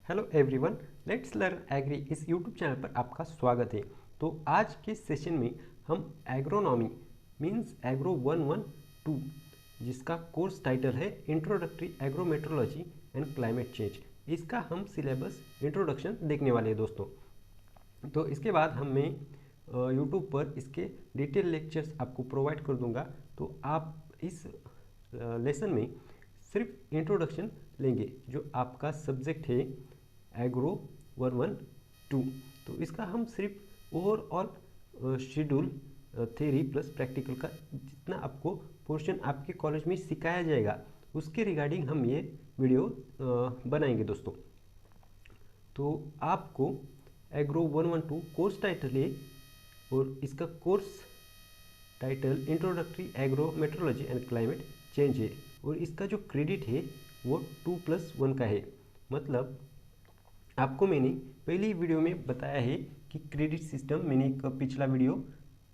Hello everyone, let's learn agri इस YouTube channel पर आपका स्वागत है। तो आज के सेशन में हम एग्रोनॉमी मींस एग्रो 112 जिसका कोर्स टाइटल है introductory agrometeorology and climate change, इसका हम सिलेबस इंट्रोडक्शन देखने वाले हैं दोस्तों। तो इसके बाद मैं यूट्यूब पर इसके डिटेल लेक्चर्स आपको प्रोवाइड कर दूंगा। तो आप इस लेसन में सिर्फ इंट्रोडक्शन लेंगे जो आपका सब्जेक्ट है एग्रो 112। तो इसका हम सिर्फ overall schedule theory plus practical का जितना आपको पोर्शन आपके कॉलेज में सिखाया जाएगा उसके रिगार्डिंग हम ये वीडियो बनाएंगे दोस्तों। तो आपको एग्रो 112 कोर्स टाइटल है और इसका course title introductory agro metrology and climate change है और इसका जो क्रेडिट है वो 2+1 का है। मतलब आपको मैंने पहली वीडियो में बताया है कि क्रेडिट सिस्टम, मैंने एक पिछला वीडियो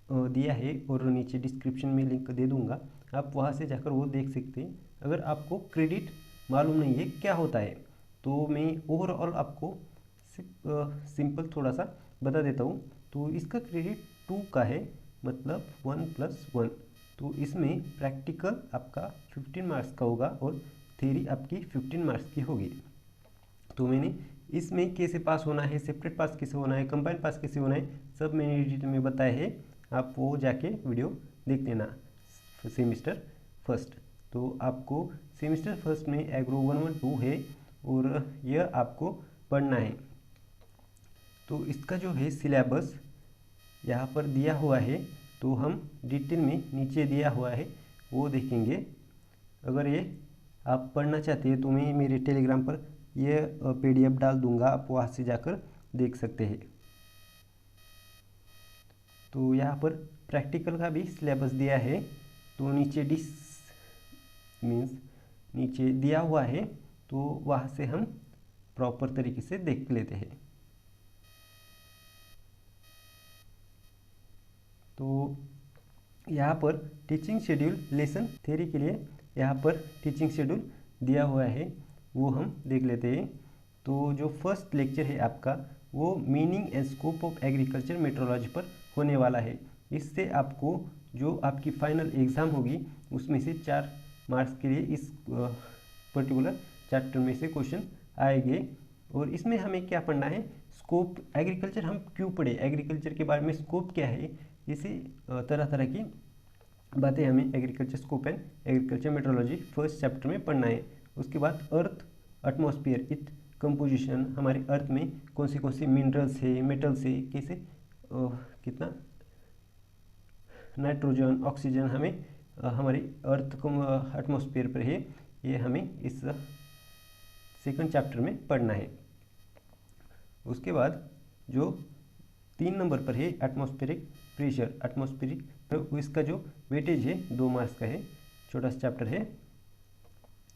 दिया है और नीचे डिस्क्रिप्शन में लिंक दे दूंगा, आप वहां से जाकर वो देख सकते हैं। अगर आपको क्रेडिट मालूम नहीं है क्या होता है तो मैं ओवरऑल आपको सिंपल थोड़ा सा बता देता हूँ। तो इसका क्रेडिट 2 का है, मतलब 1+1। तो इसमें प्रैक्टिकल आपका 15 मार्क्स का होगा और थ्योरी आपकी 15 मार्क्स की होगी। तो मैंने इसमें कैसे पास होना है, सेपरेट पास कैसे होना है, कंबाइंड पास कैसे होना है, सब मैंने डिटेल में बताया है। आप वो जाके वीडियो देख लेना सेमिस्टर फर्स्ट। तो आपको सेमिस्टर फर्स्ट में एग्रो 112 है और यह आपको पढ़ना है। तो इसका जो है सिलेबस यहाँ पर दिया हुआ है, तो हम डिटेल में नीचे दिया हुआ है वो देखेंगे। अगर ये आप पढ़ना चाहते हैं तो मैं मेरे टेलीग्राम पर ये PDF डाल दूंगा, आप वहाँ से जाकर देख सकते हैं। तो यहाँ पर प्रैक्टिकल का भी सिलेबस दिया है, तो नीचे नीचे दिया हुआ है, तो वहाँ से हम प्रॉपर तरीके से देख लेते हैं। तो यहाँ पर टीचिंग शेड्यूल लेसन थ्योरी के लिए यहाँ पर टीचिंग शेड्यूल दिया हुआ है, वो हम देख लेते हैं। तो जो फर्स्ट लेक्चर है आपका वो meaning and scope of agriculture metrology पर होने वाला है। इससे आपको जो आपकी फाइनल एग्ज़ाम होगी उसमें से 4 मार्क्स के लिए इस पर्टिकुलर चैप्टर में से क्वेश्चन आएंगे। और इसमें हमें क्या पढ़ना है, स्कोप, एग्रीकल्चर हम क्यों पढ़े, एग्रीकल्चर के बारे में स्कोप क्या है, इसी तरह तरह की बातें हमें agriculture scope and agriculture metrology first chapter में पढ़ना है। उसके बाद अर्थ एटमॉस्फेयर इट कंपोजिशन, हमारे अर्थ में कौन सी मिनरल्स है, मेटल्स है, कैसे कितना नाइट्रोजन ऑक्सीजन हमें हमारी अर्थ को एटमॉस्फेयर पर है, ये हमें इस सेकंड चैप्टर में पढ़ना है। उसके बाद जो 3 नंबर पर है एटमॉस्फेरिक प्रेशर, एटमॉस्फेरिक, तो इसका जो वेटेज है 2 मार्क्स का है, छोटा सा चैप्टर है।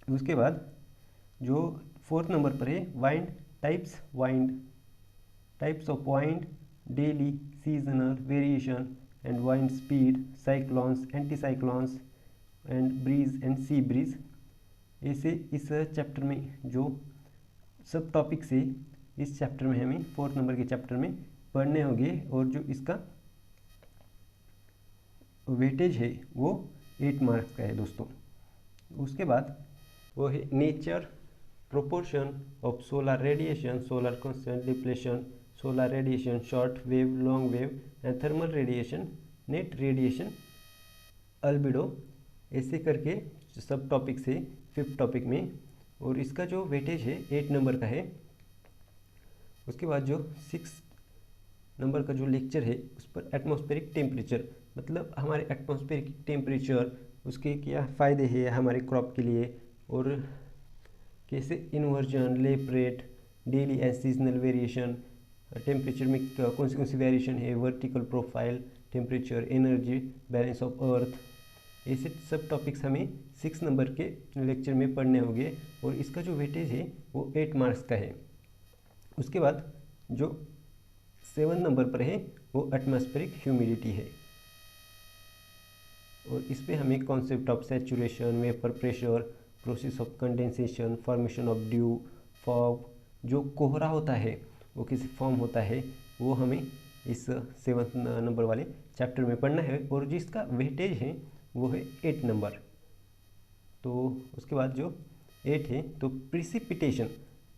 उसके बाद जो 4th नंबर पर है wind types of wind, daily, seasonal variation and wind speed, cyclones, anti cyclones and breeze and sea breeze. ऐसे इस चैप्टर में जो सब टॉपिक्स है इस चैप्टर में हमें 4th नंबर के चैप्टर में पढ़ने होंगे और जो इसका वेटेज है वो 8 मार्क्स का है दोस्तों। उसके बाद वो है nature, proportion of solar radiation, solar constant depletion, solar radiation, short wave, long wave and thermal radiation, net radiation, albedo, ऐसे करके सब टॉपिक्स है 5th टॉपिक में और इसका जो वेटेज है 8 नंबर का है। उसके बाद जो 6 नंबर का जो लेक्चर है उस पर एटमॉस्फेरिक टेम्परेचर, मतलब हमारे एटमॉस्फेरिक टेम्परेचर, उसके क्या फ़ायदे हैं हमारे क्रॉप के लिए और कैसे इन्वर्जन, लेप rate, daily and seasonal variation, temperature में कौन सी वेरिएशन है, vertical profile, temperature, energy, balance of earth, ऐसे सब टॉपिक्स हमें 6 नंबर के लेक्चर में पढ़ने होंगे और इसका जो वेटेज है वो 8 मार्क्स का है। उसके बाद जो 7 नंबर पर है वो एटमॉस्फेरिक ह्यूमिडिटी है और इस पर हमें concept of saturation, vapour pressure, process of condensation, formation of due, fog, जो कोहरा होता है वो किसी फॉर्म होता है, वो हमें इस 7 नंबर वाले चैप्टर में पढ़ना है, और जिसका वेटेज है वो है 8 नंबर। तो उसके बाद जो 8 है, तो precipitation,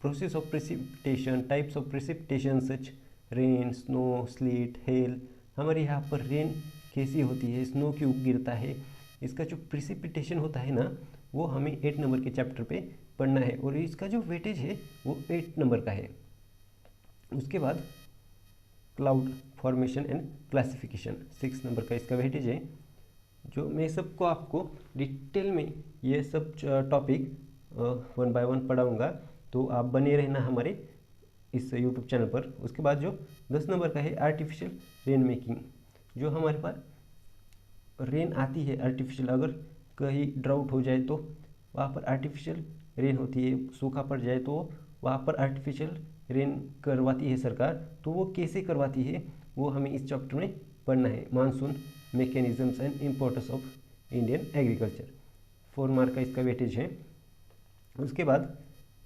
process of precipitation, types of precipitation such rain, snow, slit, hello. हमारे यहाँ पर रेन कैसी होती है, स्नो क्यों गिरता है, इसका जो प्रिसिपिटेशन होता है ना, वो हमें 8 नंबर के चैप्टर पे पढ़ना है, और इसका जो वेटेज है वो 8 नंबर का है। उसके बाद cloud formation and classification 6 number का इसका वेटेज है। जो मैं सबको आपको डिटेल में ये सब टॉपिक 1 बाय 1 पढ़ाऊँगा, तो आप बने रहना हमारे इस यूट्यूब चैनल पर। उसके बाद जो 10 नंबर का है आर्टिफिशियल रेन मेकिंग, जो हमारे पास रेन आती है आर्टिफिशियल, अगर कहीं ड्राउट हो जाए तो वहाँ पर आर्टिफिशियल रेन होती है, सूखा पड़ जाए तो वहाँ पर आर्टिफिशियल रेन करवाती है सरकार, तो वो कैसे करवाती है वो हमें इस चैप्टर में पढ़ना है। Monsoon mechanisms and importance of Indian agriculture, 4 mark का इसका वेटेज है। उसके बाद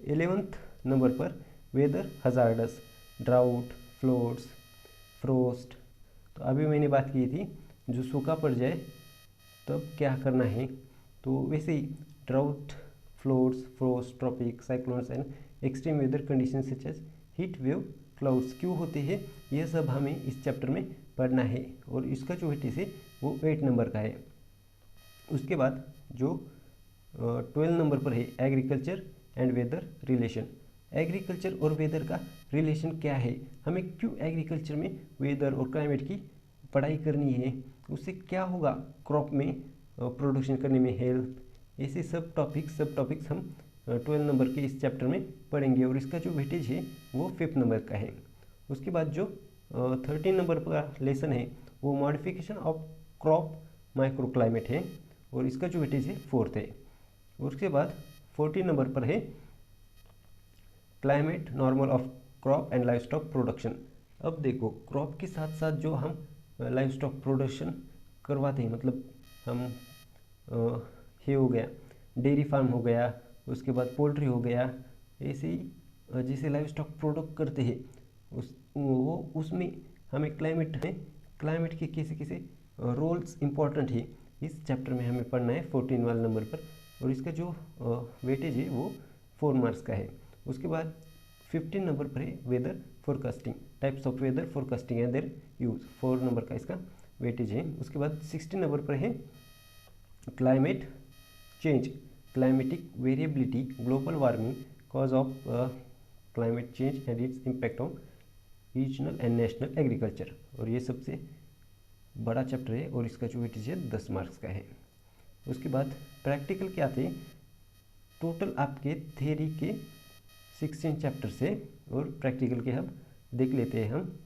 11th नंबर पर weather hazardous, drought, floods, frost. तो अभी मैंने बात की थी जो सूखा पड़ जाए तब क्या करना है, तो वैसे ही drought, floods, frost, tropic, cyclones and extreme weather condition such as heat wave, clouds क्यों होते हैं, ये सब हमें इस चैप्टर में पढ़ना है, और इसका जो वेटेज है वो 8 नंबर का है। उसके बाद जो 12 नंबर पर है agriculture and weather relation. Agriculture और वेदर का रिलेशन क्या है, हमें क्यों एग्रीकल्चर में वेदर और क्लाइमेट की पढ़ाई करनी है, उससे क्या होगा क्रॉप में प्रोडक्शन करने में, हेल्थ, ऐसे सब टॉपिक्स हम 12 नंबर के इस चैप्टर में पढ़ेंगे, और इसका जो वेटेज है वो 5th नंबर का है। उसके बाद जो 13 नंबर का लेसन है वो modification of crop micro climate है, और इसका जो वेटेज है 4th है। उसके बाद 14 नंबर पर है climate normal of crop and live stock production. अब देखो क्रॉप के साथ साथ जो हम लाइव स्टॉक प्रोडक्शन करवाते हैं, मतलब हम ये हो गया डेयरी फार्म हो गया, उसके बाद पोल्ट्री हो गया, ऐसे ही जैसे लाइव स्टॉक प्रोडक्ट करते हैं उसमें हमें क्लाइमेट के कैसे कैसे रोल्स इम्पॉर्टेंट है, इस चैप्टर में हमें पढ़ना है 14 वाले नंबर पर, और इसका जो वेटेज है वो 4 मार्क्स का है। उसके बाद 15 नंबर पर है weather forecasting, types of weather forecasting and their use, 4 number का इसका वेटेज है। उसके बाद 16 नंबर पर है climate change, climatic variability, global warming, cause of climate change and its impact on regional and national agriculture, और ये सबसे बड़ा चैप्टर है, और इसका जो वेटेज है 10 मार्क्स का है। उसके बाद प्रैक्टिकल क्या थे, टोटल आपके थ्योरी के 16 चैप्टर से, और प्रैक्टिकल के हम देख लेते हैं। हम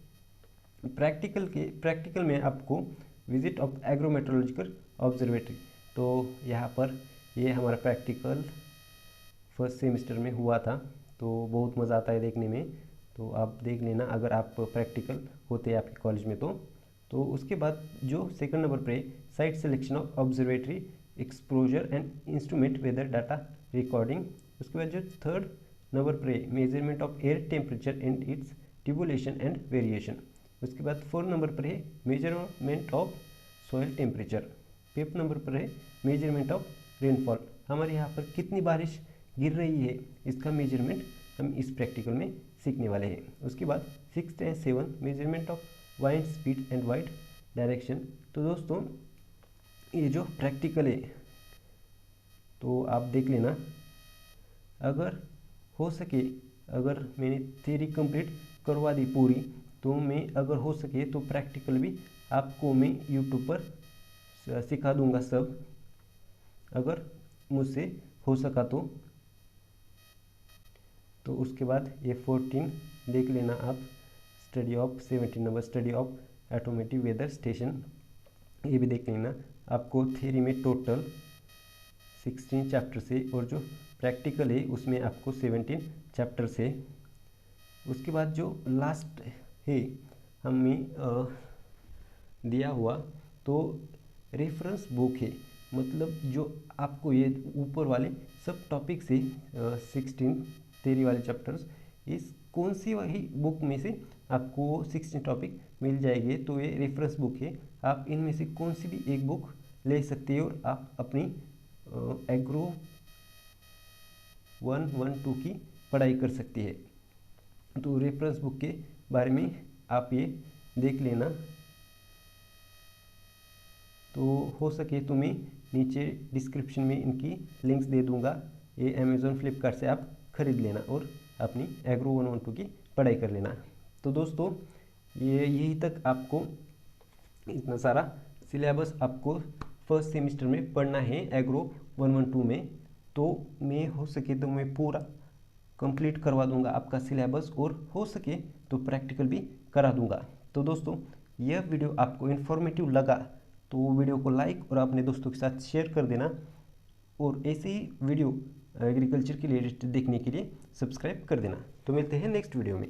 प्रैक्टिकल में आपको विजिट ऑफ एग्रोमेट्रोलॉजिकल ऑब्जर्वेटरी, तो यहाँ पर ये हमारा प्रैक्टिकल फर्स्ट सेमेस्टर में हुआ था, तो बहुत मज़ा आता है देखने में, तो आप देख लेना अगर आप प्रैक्टिकल होते हैं आपके कॉलेज में तो उसके बाद जो 2nd नंबर पर site selection of observatory, exposure and instrument weather data recording. उसके बाद जो 3rd नंबर पर measurement of air temperature and its tabulation and variation. उसके बाद 4 नंबर पर है measurement of soil temperature. 5th number पर है मेजरमेंट ऑफ रेनफॉल, हमारे यहाँ पर कितनी बारिश गिर रही है इसका मेजरमेंट हम इस प्रैक्टिकल में सीखने वाले हैं। उसके बाद 6th and 7th measurement of wind speed and wide direction. तो दोस्तों ये जो प्रैक्टिकल है तो आप देख लेना, अगर हो सके, अगर मैंने थ्योरी कंप्लीट करवा दी पूरी, तो मैं अगर हो सके तो प्रैक्टिकल भी आपको मैं यूट्यूब पर सिखा दूंगा सब, अगर मुझसे हो सका तो उसके बाद ये 14 देख लेना आप, study of 17 number study of automatic weather station, ये भी देख लेना। आपको थ्योरी में टोटल 16 चैप्टर से, और जो प्रैक्टिकल है उसमें आपको 17 चैप्टर से। उसके बाद जो लास्ट है हमें दिया हुआ, तो रेफरेंस बुक है, मतलब जो आपको ये ऊपर वाले सब टॉपिक से 16 थ्योरी वाले चैप्टर्स इस कौन सी वही बुक में से आपको 16 टॉपिक मिल जाएंगे। तो ये रेफरेंस बुक है, आप इनमें से कौन सी भी एक बुक ले सकते हो और आप अपनी एग्रो 112 की पढ़ाई कर सकती है। तो रेफरेंस बुक के बारे में आप ये देख लेना। तो हो सके तो मैं नीचे डिस्क्रिप्शन में इनकी लिंक्स दे दूंगा, ये अमेज़ॉन फ्लिपकार्ट से आप खरीद लेना और अपनी एग्रो 112 की पढ़ाई कर लेना। तो दोस्तों ये यही तक आपको इतना सारा सिलेबस आपको फर्स्ट सेमेस्टर में पढ़ना है एग्रो 112 में। तो मैं हो सके तो मैं पूरा कंप्लीट करवा दूंगा आपका सिलेबस, और हो सके तो प्रैक्टिकल भी करा दूंगा। तो दोस्तों यह वीडियो आपको इन्फॉर्मेटिव लगा तो वीडियो को लाइक और अपने दोस्तों के साथ शेयर कर देना, और ऐसे ही वीडियो एग्रीकल्चर के लिए देखने के लिए सब्सक्राइब कर देना। तो मिलते हैं नेक्स्ट वीडियो में।